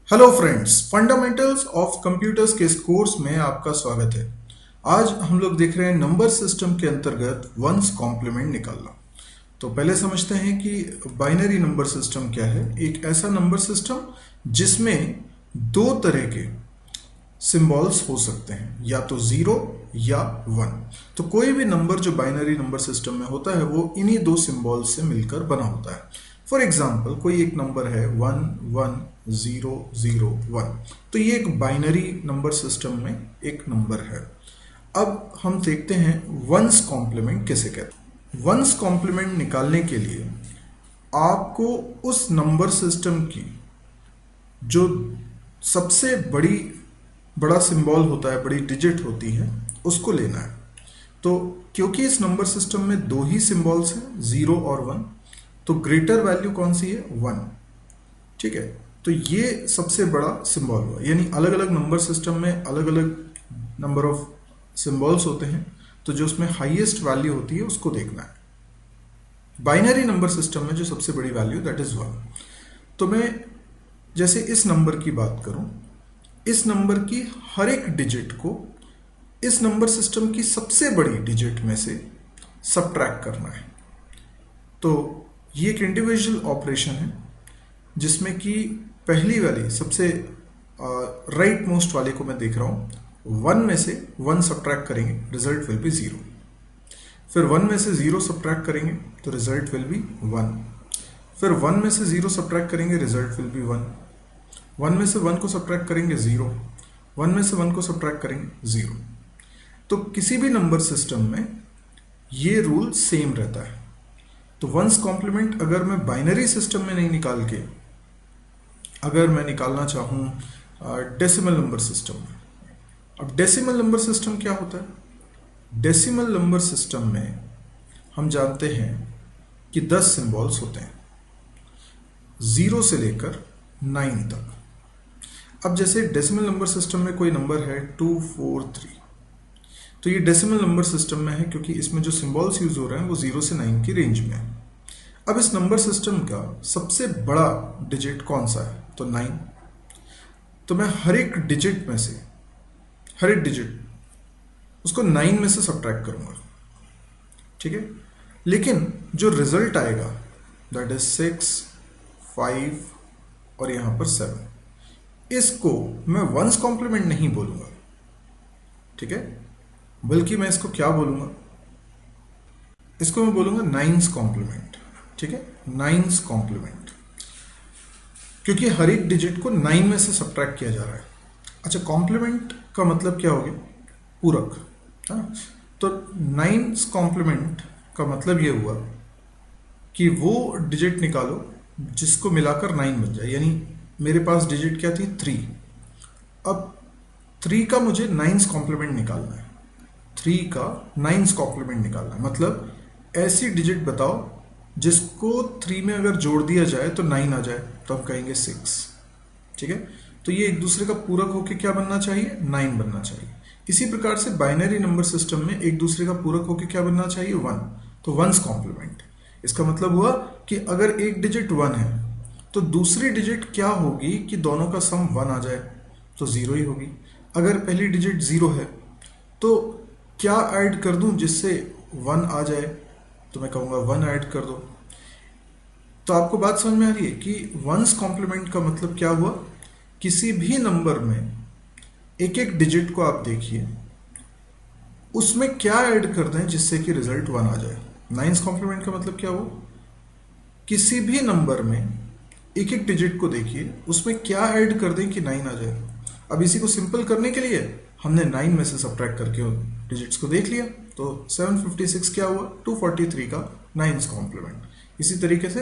Hello friends, fundamentals of computers के इस course में आपका स्वागत है। आज हम लोग देख रहे हैं नंबर सिस्टम के अंतर्गत वंस कॉम्प्लीमेंट निकालना। तो पहले समझते हैं कि बाइनरी नंबर सिस्टम क्या है। एक ऐसा नंबर सिस्टम जिसमें दो तरह के सिंबल्स हो सकते हैं, या तो 0 या 1। तो कोई भी नंबर जो बाइनरी नंबर सिस्टम में होता है वो इन्हीं दो सिंबल्स से मिलकर बना होता है। फॉर एग्जाम्पल, कोई एक नंबर है 1 1 0 0 1, तो ये एक बाइनरी नंबर सिस्टम में एक नंबर है। अब हम देखते हैं वंस कॉम्प्लीमेंट किसे कहते हैं। वंस कॉम्प्लीमेंट निकालने के लिए आपको उस नंबर सिस्टम की जो सबसे बड़ा सिंबल होता है, बड़ी डिजिट होती है, उसको लेना है। तो क्योंकि इस नंबर सिस्टम में दो ही सिंबल्स हैं, 0 और 1, तो ग्रेटर वैल्यू कौन सी है? 1। ठीक है, तो ये सबसे बड़ा सिंबल हुआ। यानी अलग अलग नंबर सिस्टम में अलग अलग नंबर ऑफ सिंबल्स होते हैं, तो जो उसमें हाईएस्ट वैल्यू होती है उसको देखना है। बाइनरी नंबर सिस्टम में जो सबसे बड़ी वैल्यू दैट इज 1। तो मैं जैसे इस नंबर की बात करूं, इस नंबर की हर एक डिजिट को इस नंबर सिस्टम की सबसे बड़ी डिजिट में से सबट्रैक्ट करना है। तो ये एक इंडिविजुअल ऑपरेशन है जिसमें कि पहली वाली सबसे राइट मोस्ट वाले को मैं देख रहा हूं, 1 में से 1 सबट्रैक्ट करेंगे, रिजल्ट विल बी 0। फिर 1 में से 0 सबट्रैक्ट करेंगे तो रिजल्ट विल बी 1। फिर 1 में से 0 सबट्रैक्ट करेंगे, रिजल्ट विल बी 1। 1 में से 1 को सबट्रैक्ट करेंगे 0, 1 में से 1 को सबट्रैक्ट करेंगे 0। तो किसी भी नंबर सिस्टम में ये रूल सेम रहता है। तो वंस कॉम्प्लीमेंट अगर मैं बाइनरी सिस्टम में नहीं निकाल के, अगर मैं निकालना चाहूँ डेसिमल नंबर सिस्टम में। अब डेसिमल नंबर सिस्टम क्या होता है? डेसिमल नंबर सिस्टम में हम जानते हैं कि 10 सिंबल्स होते हैं, 0 से लेकर 9 तक। अब जैसे डेसिमल नंबर सिस्टम में कोई नंबर है 2 4 3, तो ये डेसिमल नंबर सिस्टम में है क्योंकि इसमें जो सिंबल्स यूज हो रहे हैं वो 0 से 9 की रेंज में है। अब इस नंबर सिस्टम का सबसे बड़ा डिजिट कौन सा है? तो 9। तो मैं हर एक डिजिट में से, हर एक डिजिट उसको 9 में से सबट्रैक्ट करूंगा। ठीक है, लेकिन जो रिजल्ट आएगा दैट इज 6 5 और यहां पर 7, इसको मैं वंस कॉम्प्लीमेंट नहीं बोलूंगा। ठीक है, बल्कि मैं इसको क्या बोलूंगा? इसको मैं बोलूंगा नाइन्स कॉम्प्लीमेंट। ठीक है, नाइन्स कॉम्प्लीमेंट, क्योंकि हर एक डिजिट को 9 में से सबट्रैक्ट किया जा रहा है। अच्छा, कॉम्प्लीमेंट का मतलब क्या हो गया? पूरक, है ना? तो नाइन्स कॉम्प्लीमेंट का मतलब ये हुआ कि वो डिजिट निकालो जिसको मिलाकर 9 बन जाए। यानी मेरे पास डिजिट क्या थी? 3। अब 3 का मुझे नाइन्स कॉम्प्लीमेंट निकालना है। 3 का नाइन्स कॉम्प्लीमेंट निकालना है, मतलब ऐसी डिजिट बताओ जिसको 3 में अगर जोड़ दिया जाए तो 9 आ जाए, तो हम कहेंगे 6। ठीक है, तो ये एक दूसरे का पूरक होकर क्या बनना चाहिए? 9 बनना चाहिए। इसी प्रकार से बाइनरी नंबर सिस्टम में एक दूसरे का पूरक होकर क्या बनना चाहिए? 1। तो वंस कॉम्प्लीमेंट, इसका मतलब हुआ कि अगर एक डिजिट 1 है तो दूसरी डिजिट क्या होगी कि दोनों का सम 1 आ जाए, तो 0 ही होगी। अगर पहली डिजिट 0 है तो क्या ऐड कर दूं जिससे 1 आ जाए? तो मैं कहूंगा 1 ऐड कर दो। तो आपको बात समझ में आ रही है कि वंस कॉम्प्लीमेंट का मतलब क्या हुआ? किसी भी नंबर में एक एक डिजिट को आप देखिए, उसमें क्या ऐड कर दें जिससे कि रिजल्ट 1 आ जाए। नाइन्स कॉम्प्लीमेंट का मतलब क्या हुआ? किसी भी नंबर में एक एक डिजिट को देखिए, उसमें क्या ऐड कर दें कि 9 आ जाए। अब इसी को सिंपल करने के लिए हमने 9 में से सबट्रैक्ट करके डिजिट्स को देख लिया, तो 756 क्या हुआ? 243 का नाइन्स कॉम्प्लीमेंट। इसी तरीके से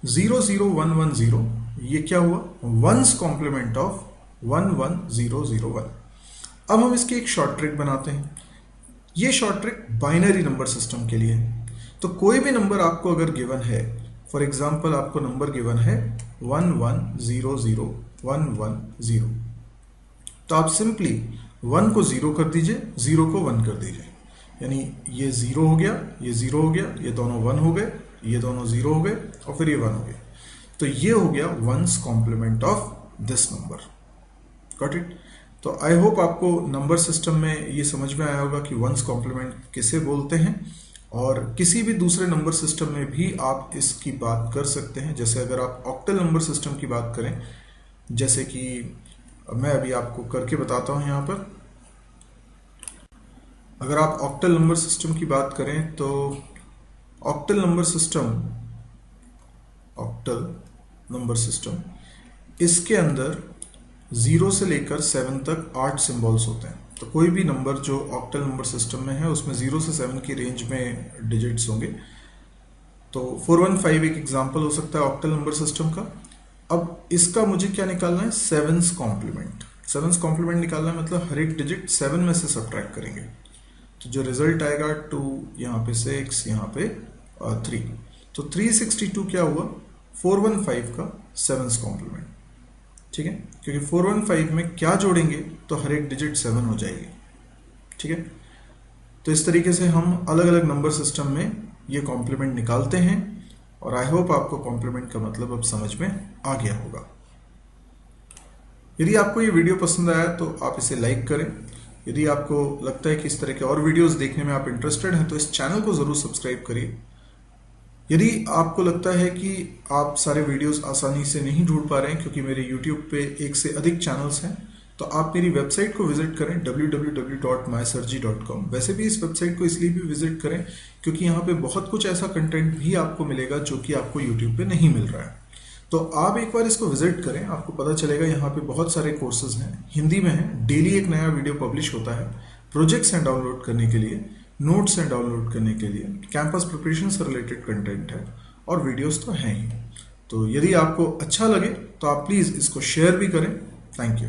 00110 ये क्या हुआ? Ones complement of 11001। अब हम इसकी एक शॉर्ट ट्रिक बनाते हैं। ये short trick binary number system के लिए है। तो कोई भी नंबर आपको अगर गिवन है, फॉर एग्जाम्पल आपको नंबर गिवन है 1100 तो आप सिंपली 1 को 0 कर दीजिए, 0 को 1 कर दीजिए। यानी ये 0 हो गया, ये 0 हो गया, ये दोनों 1 हो गए, ये दोनों 0 हो गए और फिर ये 1 हो गया। तो ये हो गया ones complement of this number. Got it? तो आई होप आपको नंबर सिस्टम में ये समझ में आया होगा कि वंस कॉम्प्लीमेंट किसे बोलते हैं, और किसी भी दूसरे नंबर सिस्टम में भी आप इसकी बात कर सकते हैं। जैसे अगर आप ऑक्टल नंबर सिस्टम की बात करें, जैसे कि मैं अभी आपको करके बताता हूं यहां पर। अगर आप ऑक्टल नंबर सिस्टम की बात करें तो ऑक्टल नंबर सिस्टम इसके अंदर 0 से लेकर 7 तक 8 सिंबल्स होते हैं। तो कोई भी नंबर जो ऑक्टल नंबर सिस्टम में है उसमें 0 से 7 की रेंज में डिजिट्स होंगे। तो 415 एक एग्जांपल हो सकता है ऑक्टल नंबर सिस्टम का। अब इसका मुझे क्या निकालना है? Sevens complement. सेवंस कॉम्प्लीमेंट निकालना है मतलब हर एक डिजिट 7 में से सब्ट्रैक्ट करेंगे। तो जो रिजल्ट आएगा 2, यहाँ पे 6, यहाँ पे 3। तो 362 क्या हुआ? 415 का सेवंस कॉम्प्लीमेंट। ठीक है, क्योंकि 415 में क्या जोड़ेंगे तो हर एक डिजिट 7 हो जाएगी। ठीक है, तो इस तरीके से हम अलग अलग नंबर सिस्टम में ये कॉम्प्लीमेंट निकालते हैं, और आई होप आपको कॉम्प्लीमेंट का मतलब अब समझ में आ गया होगा। यदि आपको ये वीडियो पसंद आया तो आप इसे लाइक करें। यदि आपको लगता है कि इस तरह के और वीडियोस देखने में आप इंटरेस्टेड हैं तो इस चैनल को जरूर सब्सक्राइब करिए। यदि आपको लगता है कि आप सारे वीडियोस आसानी से नहीं ढूंढ पा रहे हैं क्योंकि मेरे YouTube पे 1 से अधिक चैनल्स हैं, तो आप मेरी वेबसाइट को विजिट करें www.mysurgery.com। वैसे भी इस वेबसाइट को इसलिए भी विजिट करें क्योंकि यहाँ पे बहुत कुछ ऐसा कंटेंट भी आपको मिलेगा जो कि आपको YouTube पे नहीं मिल रहा है। तो आप एक बार इसको विजिट करें, आपको पता चलेगा यहाँ पे बहुत सारे कोर्सेज हैं, हिंदी में हैं, डेली एक नया वीडियो पब्लिश होता है, प्रोजेक्ट्स हैं डाउनलोड करने के लिए, नोट्स हैं डाउनलोड करने के लिए, कैंपस प्रिपरेशन से रिलेटेड कंटेंट है, और वीडियोस तो हैं ही। तो यदि आपको अच्छा लगे तो आप प्लीज़ इसको शेयर भी करें। Thank you.